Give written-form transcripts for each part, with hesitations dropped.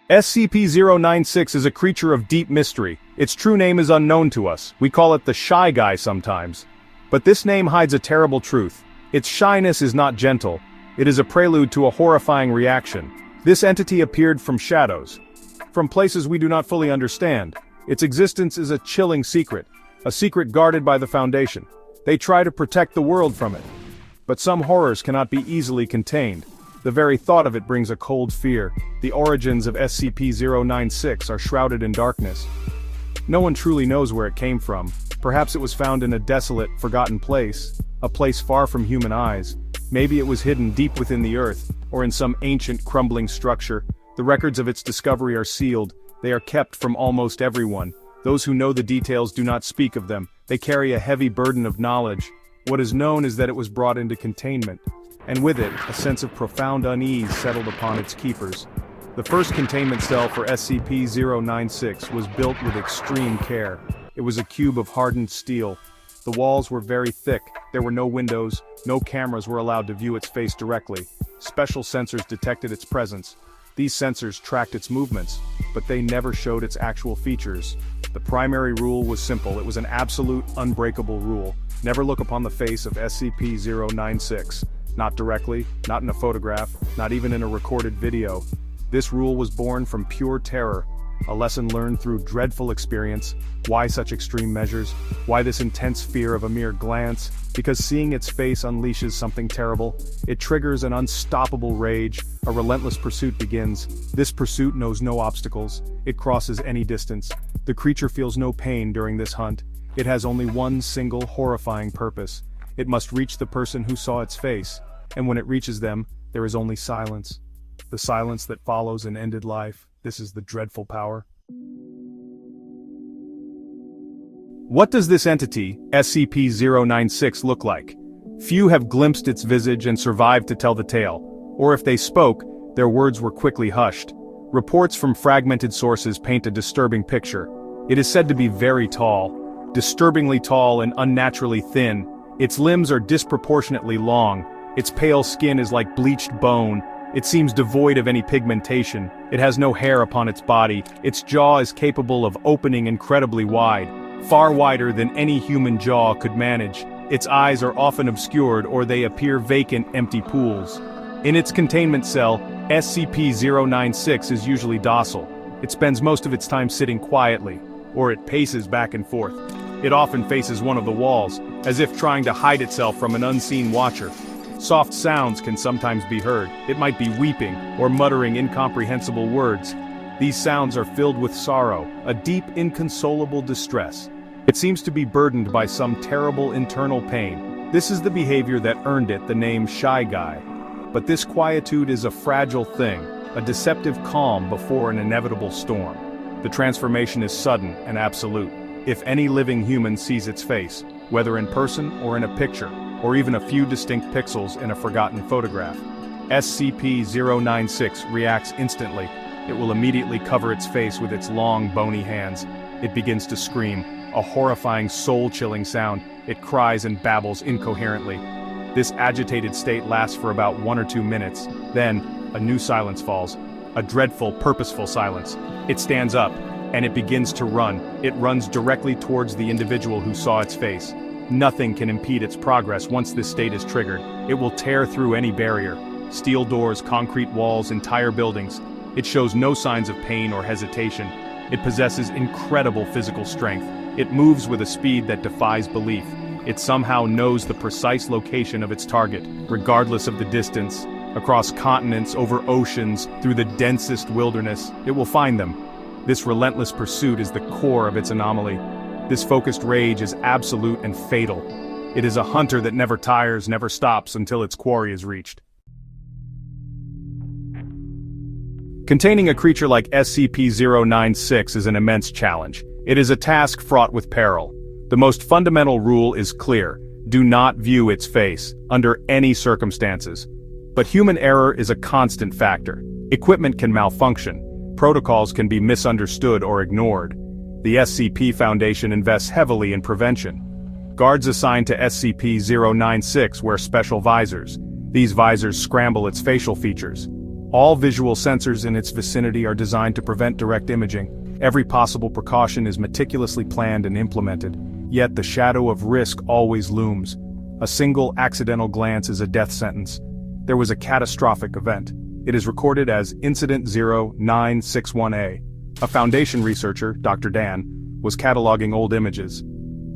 SCP-096 is a creature of deep mystery. Its true name is unknown to us. We call it the Shy Guy sometimes. But this name hides a terrible truth. Its shyness is not gentle. It is a prelude to a horrifying reaction. This entity appeared from shadows, from places we do not fully understand. Its existence is a chilling secret, a secret guarded by the Foundation. They try to protect the world from it. But some horrors cannot be easily contained. The very thought of it brings a cold fear. The origins of SCP-096 are shrouded in darkness. No one truly knows where it came from. Perhaps it was found in a desolate, forgotten place, a place far from human eyes. Maybe it was hidden deep within the earth, or in some ancient, crumbling structure. The records of its discovery are sealed. They are kept from almost everyone. Those who know the details do not speak of them. They carry a heavy burden of knowledge. What is known is that it was brought into containment. And with it, a sense of profound unease settled upon its keepers. The first containment cell for SCP-096 was built with extreme care. It was a cube of hardened steel. The walls were very thick, there were no windows, no cameras were allowed to view its face directly. Special sensors detected its presence. These sensors tracked its movements, but they never showed its actual features. The primary rule was simple. It was an absolute, unbreakable rule. Never look upon the face of SCP-096. Not directly, not in a photograph, not even in a recorded video. This rule was born from pure terror, a lesson learned through dreadful experience. Why such extreme measures? Why this intense fear of a mere glance? Because seeing its face unleashes something terrible. It triggers an unstoppable rage. A relentless pursuit begins. This pursuit knows no obstacles. It crosses any distance. The creature feels no pain during this hunt. It has only one single horrifying purpose. It must reach the person who saw its face, and when it reaches them, there is only silence. The silence that follows an ended life. This is the dreadful power. What does this entity, SCP-096, look like? Few have glimpsed its visage and survived to tell the tale, or if they spoke, their words were quickly hushed. Reports from fragmented sources paint a disturbing picture. It is said to be very tall, disturbingly tall and unnaturally thin. Its limbs are disproportionately long. Its pale skin is like bleached bone. It seems devoid of any pigmentation. It has no hair upon its body. Its jaw is capable of opening incredibly wide, far wider than any human jaw could manage. Its eyes are often obscured or they appear vacant, empty pools. In its containment cell, SCP-096 is usually docile. It spends most of its time sitting quietly, or it paces back and forth. It often faces one of the walls, as if trying to hide itself from an unseen watcher. Soft sounds can sometimes be heard. It might be weeping or muttering incomprehensible words. These sounds are filled with sorrow, a deep, inconsolable distress. It seems to be burdened by some terrible internal pain. This is the behavior that earned it the name Shy Guy. But this quietude is a fragile thing, a deceptive calm before an inevitable storm. The transformation is sudden and absolute. If any living human sees its face, whether in person or in a picture, or even a few distinct pixels in a forgotten photograph, SCP-096 reacts instantly. It will immediately cover its face with its long, bony hands. It begins to scream, a horrifying, soul-chilling sound. It cries and babbles incoherently. This agitated state lasts for about 1 or 2 minutes. Then, a new silence falls. A dreadful, purposeful silence. It stands up, and it begins to run. It runs directly towards the individual who saw its face. Nothing can impede its progress once this state is triggered. It will tear through any barrier. Steel doors, concrete walls, entire buildings. It shows no signs of pain or hesitation. It possesses incredible physical strength. It moves with a speed that defies belief. It somehow knows the precise location of its target, regardless of the distance. Across continents, over oceans, through the densest wilderness, it will find them. This relentless pursuit is the core of its anomaly. This focused rage is absolute and fatal. It is a hunter that never tires, never stops until its quarry is reached. Containing a creature like SCP-096 is an immense challenge. It is a task fraught with peril. The most fundamental rule is clear: do not view its face, under any circumstances. But human error is a constant factor. Equipment can malfunction. Protocols can be misunderstood or ignored. The SCP Foundation invests heavily in prevention. Guards assigned to SCP-096 wear special visors. These visors scramble its facial features. All visual sensors in its vicinity are designed to prevent direct imaging. Every possible precaution is meticulously planned and implemented. Yet the shadow of risk always looms. A single accidental glance is a death sentence. There was a catastrophic event. It is recorded as Incident 096-1A. A Foundation researcher, Dr. Dan, was cataloging old images.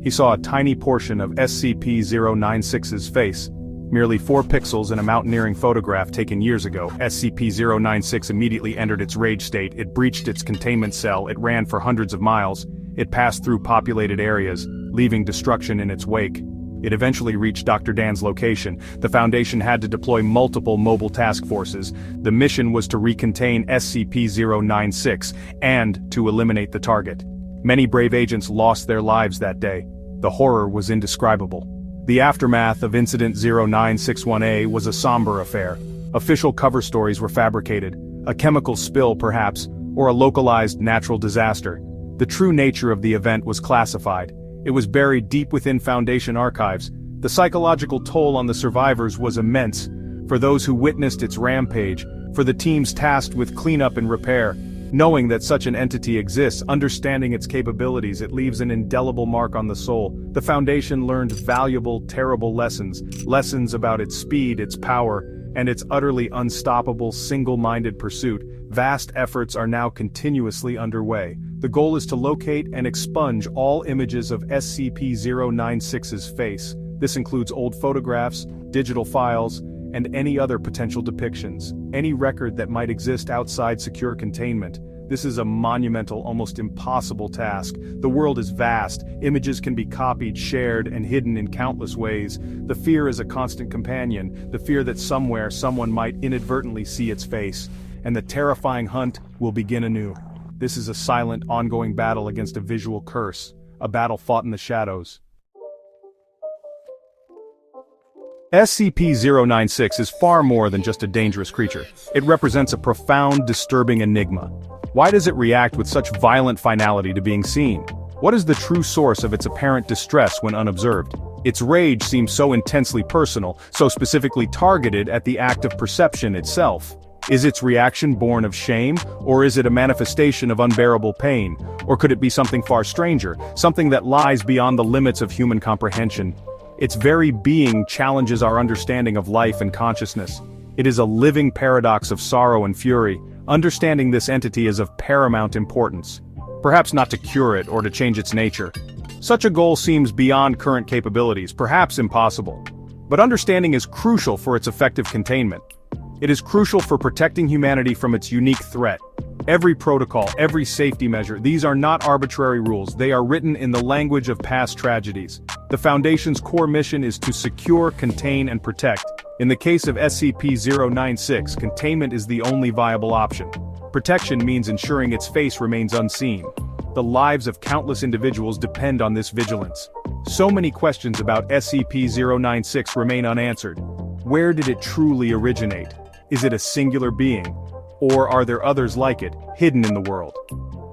He saw a tiny portion of SCP-096's face, merely 4 pixels in a mountaineering photograph taken years ago. SCP-096 immediately entered its rage state. It breached its containment cell. It ran for hundreds of miles. It passed through populated areas, leaving destruction in its wake. It eventually reached Dr. Dan's location. The Foundation had to deploy multiple mobile task forces. The mission was to recontain SCP-096 and to eliminate the target. Many brave agents lost their lives that day. The horror was indescribable. The aftermath of Incident 096-1A was a somber affair. Official cover stories were fabricated, a chemical spill perhaps, or a localized natural disaster. The true nature of the event was classified. It was buried deep within Foundation archives. The psychological toll on the survivors was immense, for those who witnessed its rampage, for the teams tasked with cleanup and repair. Knowing that such an entity exists, understanding its capabilities, it leaves an indelible mark on the soul. The Foundation learned valuable, terrible lessons about its speed, its power, and its utterly unstoppable, single-minded pursuit. Vast efforts are now continuously underway. The goal is to locate and expunge all images of SCP-096's face. This includes old photographs, digital files, and any other potential depictions, any record that might exist outside secure containment. This is a monumental, almost impossible task. The world is vast, images can be copied, shared, and hidden in countless ways. The fear is a constant companion, the fear that somewhere someone might inadvertently see its face, and the terrifying hunt will begin anew. This is a silent, ongoing battle against a visual curse, a battle fought in the shadows. SCP-096 is far more than just a dangerous creature. It represents a profound, disturbing enigma. Why does it react with such violent finality to being seen? What is the true source of its apparent distress when unobserved? Its rage seems so intensely personal, so specifically targeted at the act of perception itself. Is its reaction born of shame, or is it a manifestation of unbearable pain? Or could it be something far stranger, something that lies beyond the limits of human comprehension? Its very being challenges our understanding of life and consciousness. It is a living paradox of sorrow and fury. Understanding this entity is of paramount importance. Perhaps not to cure it or to change its nature. Such a goal seems beyond current capabilities, perhaps impossible. But understanding is crucial for its effective containment. It is crucial for protecting humanity from its unique threat. Every protocol, every safety measure, these are not arbitrary rules, they are written in the language of past tragedies. The Foundation's core mission is to secure, contain, and protect. In the case of SCP-096, containment is the only viable option. Protection means ensuring its face remains unseen. The lives of countless individuals depend on this vigilance. So many questions about SCP-096 remain unanswered. Where did it truly originate? Is it a singular being? Or are there others like it, hidden in the world?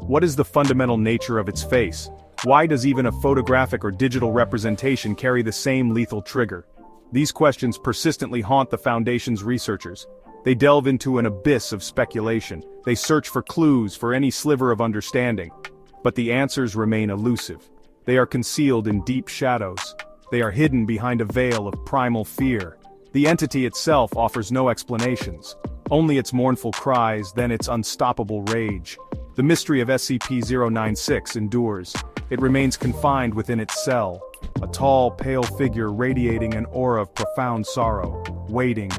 What is the fundamental nature of its face? Why does even a photographic or digital representation carry the same lethal trigger? These questions persistently haunt the Foundation's researchers. They delve into an abyss of speculation. They search for clues, for any sliver of understanding. But the answers remain elusive. They are concealed in deep shadows. They are hidden behind a veil of primal fear. The entity itself offers no explanations. Only its mournful cries, then its unstoppable rage. The mystery of SCP-096 endures. It remains confined within its cell, a tall, pale figure radiating an aura of profound sorrow, waiting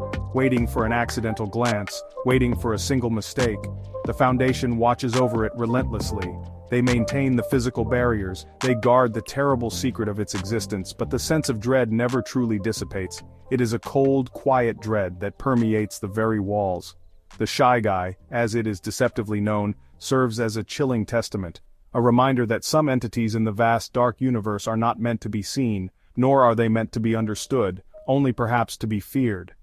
for an accidental glance, waiting for a single mistake. The Foundation watches over it relentlessly. They maintain the physical barriers, they guard the terrible secret of its existence, but the sense of dread never truly dissipates. It is a cold, quiet dread that permeates the very walls. The Shy Guy, as it is deceptively known, serves as a chilling testament, a reminder that some entities in the vast dark universe are not meant to be seen, nor are they meant to be understood, only perhaps to be feared.